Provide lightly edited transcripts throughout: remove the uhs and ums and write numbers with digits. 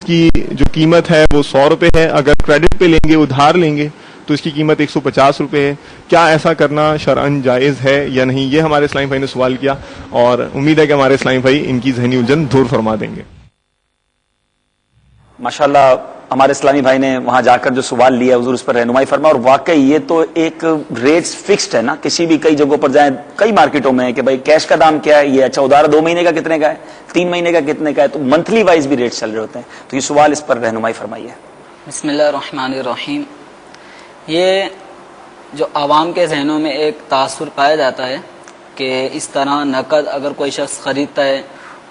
کی جو قیمت ہے وہ 100 روپے ہے. اگر کریڈٹ پہ لیں گے, ادھار لیں گے, تو اس کی قیمت 150 روپے ہے. کیا ایسا کرنا شرعاً جائز ہے یا نہیں؟ یہ ہمارے اسلامی بھائی نے سوال کیا, اور امید ہے کہ ہمارے اسلامی بھائی ان کی ذہنی الجھن دور فرما دیں گے. ماشاءاللہ ہمارے اسلامی بھائی نے وہاں جا کر جو سوال لیا حضور اس پر رہنمائی فرما. اور واقعی یہ تو ایک ریٹس فکسڈ ہے نا, کسی بھی کئی جگہوں پر جائیں, کئی مارکیٹوں میں ہے کہ بھائی کیش کا دام کیا ہے, یہ اچھا ادھار 2 مہینے کا کتنے کا ہے, 3 مہینے کا کتنے کا ہے, تو منتھلی وائز بھی ریٹس چل رہے ہوتے ہیں. تو یہ سوال اس پر رہنمائی فرمائیے. بسم اللہ الرحمن الرحیم. یہ جو عوام کے ذہنوں میں ایک تاثر پایا جاتا ہے کہ اس طرح نقد اگر کوئی شخص خریدتا ہے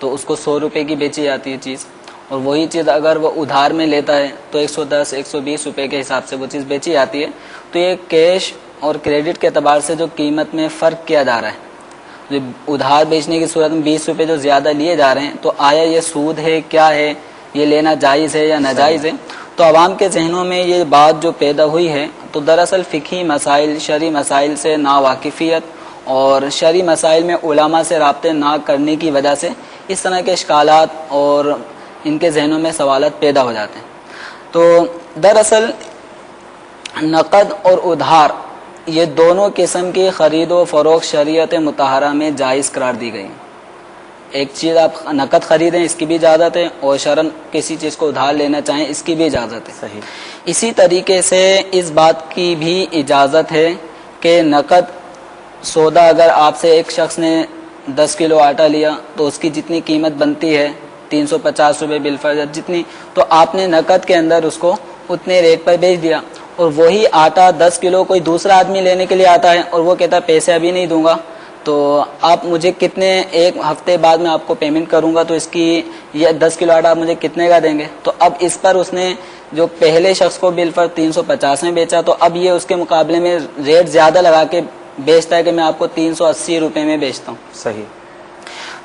تو اس کو 100 روپے کی بیچی جاتی ہے چیز, اور وہی چیز اگر وہ ادھار میں لیتا ہے تو 110 120 روپے کے حساب سے وہ چیز بیچی جاتی ہے. تو یہ کیش اور کریڈٹ کے اعتبار سے جو قیمت میں فرق کیا جا رہا ہے, جو ادھار بیچنے کی صورت میں 20 روپے جو زیادہ لیے جا رہے ہیں, تو آیا یہ سود ہے, کیا ہے, یہ لینا جائز ہے یا ناجائز ہے؟ تو عوام کے ذہنوں میں یہ بات جو پیدا ہوئی ہے, تو دراصل فقہی مسائل, شرعی مسائل سے ناواقفیت اور شرعی مسائل میں علماء سے رابطے نہ کرنے کی وجہ سے اس طرح کے اشکالات اور ان کے ذہنوں میں سوالات پیدا ہو جاتے ہیں. تو دراصل نقد اور ادھار یہ دونوں قسم کی خرید و فروخت شریعت مطہرہ میں جائز قرار دی گئی. ایک چیز آپ نقد خریدیں اس کی بھی اجازت ہے, اور شرعاً کسی چیز کو ادھار لینا چاہیں اس کی بھی اجازت ہے. صحیح. اسی طریقے سے اس بات کی بھی اجازت ہے کہ نقد سودا اگر آپ سے ایک شخص نے 10 کلو آٹا لیا تو اس کی جتنی قیمت بنتی ہے 350 روپے بالفرض جتنی, تو آپ نے نقد کے اندر اس کو اتنے ریٹ پر بیچ دیا, اور وہی آٹا 10 کلو کوئی دوسرا آدمی لینے کے لیے آتا ہے اور وہ کہتا ہے پیسے ابھی نہیں دوں گا, تو آپ مجھے کتنے, ایک ہفتے بعد میں آپ کو پیمنٹ کروں گا, تو اس کی یہ 10 کلو آٹا آپ مجھے کتنے کا دیں گے؟ تو اب اس پر اس نے جو پہلے شخص کو بالفرض 350 میں بیچا, تو اب یہ اس کے مقابلے میں ریٹ زیادہ لگا کے بیچتا ہے کہ میں آپ کو 380 روپے میں بیچتا ہوں. صحیح.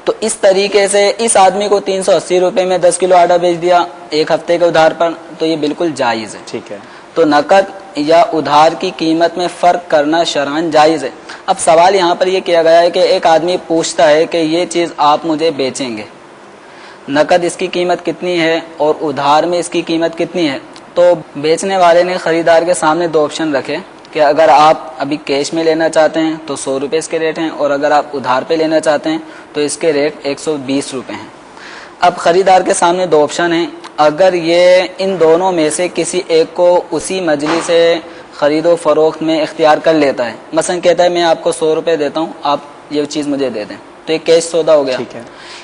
تو اس طریقے سے اس آدمی کو 380 روپے میں 10 کلو آٹا بیچ دیا ایک ہفتے کے ادھار پر, تو یہ بالکل جائز ہے. ٹھیک ہے. تو نقد یا ادھار کی قیمت میں فرق کرنا شرعاً جائز ہے. اب سوال یہاں پر یہ کیا گیا ہے کہ ایک آدمی پوچھتا ہے کہ یہ چیز آپ مجھے بیچیں گے, نقد اس کی قیمت کتنی ہے اور ادھار میں اس کی قیمت کتنی ہے؟ تو بیچنے والے نے خریدار کے سامنے 2 آپشن رکھے کہ اگر آپ ابھی کیش میں لینا چاہتے ہیں تو 100 روپے اس کے ریٹ ہیں, اور اگر آپ ادھار پہ لینا چاہتے ہیں تو اس کے ریٹ 120 روپے ہیں. اب خریدار کے سامنے 2 آپشن ہیں. اگر یہ ان دونوں میں سے کسی ایک کو اسی مجلس سے خرید و فروخت میں اختیار کر لیتا ہے, مثلا کہتا ہے میں آپ کو 100 روپے دیتا ہوں, آپ یہ چیز مجھے دے دیں, تو یہ کیش سودا ہو گیا. ٹھیک ہے.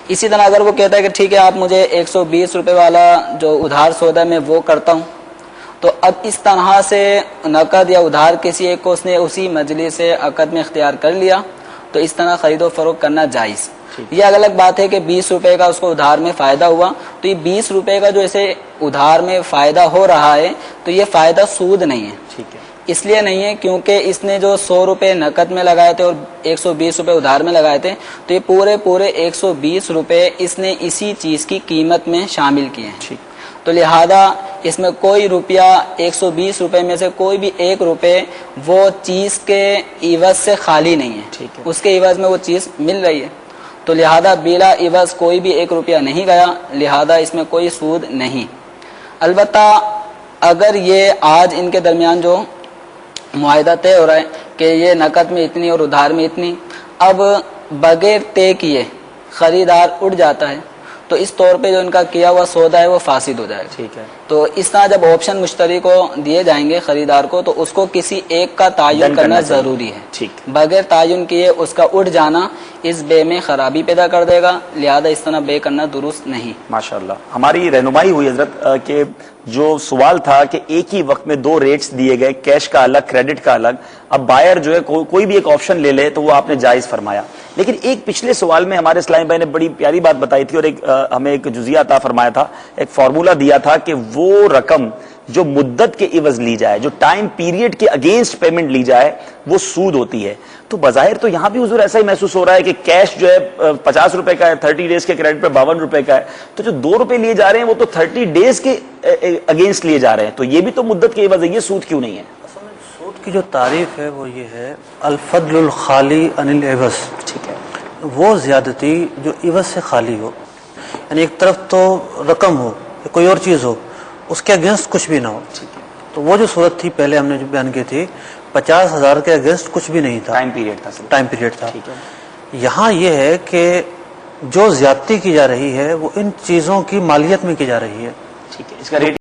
اسی طرح اگر وہ کہتا ہے کہ ٹھیک ہے آپ مجھے 120 روپے والا جو ادھار سودا میں وہ کرتا ہوں, تو اب اس طرح سے نقد یا ادھار کسی ایک کو اس نے اسی مجلس سے عقد میں اختیار کر لیا, تو اس طرح خرید و فروخت کرنا جائز. یہ الگ بات ہے کہ 20 روپے کا اس کو ادھار میں فائدہ ہوا, تو یہ 20 روپے کا جو اسے ادھار میں فائدہ ہو رہا ہے تو یہ فائدہ سود نہیں ہے. ٹھیک ہے. اس لیے نہیں ہے کیونکہ اس نے جو 100 روپے نقد میں لگائے تھے اور 120 روپے ادھار میں لگائے تھے, تو یہ پورے 120 روپے اس نے اسی چیز کی قیمت میں شامل کیے ہیں. ٹھیک. تو لہذا اس میں کوئی روپیہ 120 روپے میں سے کوئی بھی 1 روپے وہ چیز کے عوض سے خالی نہیں ہے. ٹھیک ہے. اس کے عوض میں وہ چیز مل رہی ہے, تو لہذا بلا عوض کوئی بھی 1 روپیہ نہیں گیا, لہذا اس میں کوئی سود نہیں. البتہ اگر یہ آج ان کے درمیان جو معاہدہ طے ہو رہا ہے کہ یہ نقد میں اتنی اور ادھار میں اتنی, اب بغیر طے کیے خریدار اٹھ جاتا ہے, تو اس طور پہ جو ان کا کیا ہوا سودا ہے وہ فاسد ہو جائے گا. ٹھیک ہے. تو اس طرح جب آپشن مشتری کو دیے جائیں گے خریدار کو, تو اس کو کسی ایک کا تعین کرنا ضروری ہے. ٹھیک. بغیر تعین کیے اس کا اٹھ جانا اس بے میں خرابی پیدا کر دے گا, لہذا اس طرح بے کرنا درست نہیں. ماشاءاللہ ہماری رہنمائی ہوئی حضرت کہ جو سوال تھا کہ ایک ہی وقت میں 2 ریٹس دیے گئے, کیش کا الگ, کریڈٹ کا الگ, اب بائر جو ہے کوئی بھی ایک آپشن لے لے تو وہ آپ نے جائز فرمایا. لیکن ایک پچھلے سوال میں ہمارے اسلامی بھائی نے بڑی پیاری بات بتائی تھی, اور ایک ہمیں ایک جزیہ عطا فرمایا تھا, ایک فارمولہ دیا تھا کہ وہ رقم جو مدت کے عوض لی جائے, جو ٹائم پیریڈ کے اگینسٹ پیمنٹ لی جائے, وہ سود ہوتی ہے. تو بظاہر تو یہاں بھی حضور ایسا ہی محسوس ہو رہا ہے کہ کیش جو ہے 50 روپے کا ہے, 30 ڈیز کے کریڈٹ پہ 52 روپے کا ہے, تو جو 2 روپے لیے جا رہے ہیں وہ تو 30 ڈیز کے اگینسٹ لیے جا رہے ہیں, تو یہ بھی تو مدت کے عوض ہے, یہ سود کیوں نہیں ہے؟ سود کی جو تعریف ہے وہ یہ ہے الفضل الخالی عن العوض. ٹھیک ہے. وہ زیادتی جو عوض سے خالی ہو, یعنی ایک طرف تو رقم ہو کوئی اور چیز ہو اس کے اگینسٹ کچھ بھی نہ ہو. تو وہ جو صورت تھی پہلے ہم نے جو بیان کی تھی 50,000 کے اگینسٹ کچھ بھی نہیں تھا, ٹائم پیریڈ تھا صرف. ٹائم پیریڈ تھا. ٹھیک ہے. یہاں یہ ہے کہ جو زیادتی کی جا رہی ہے وہ ان چیزوں کی مالیت میں کی جا رہی ہے. ٹھیک ہے, اس کا ریٹ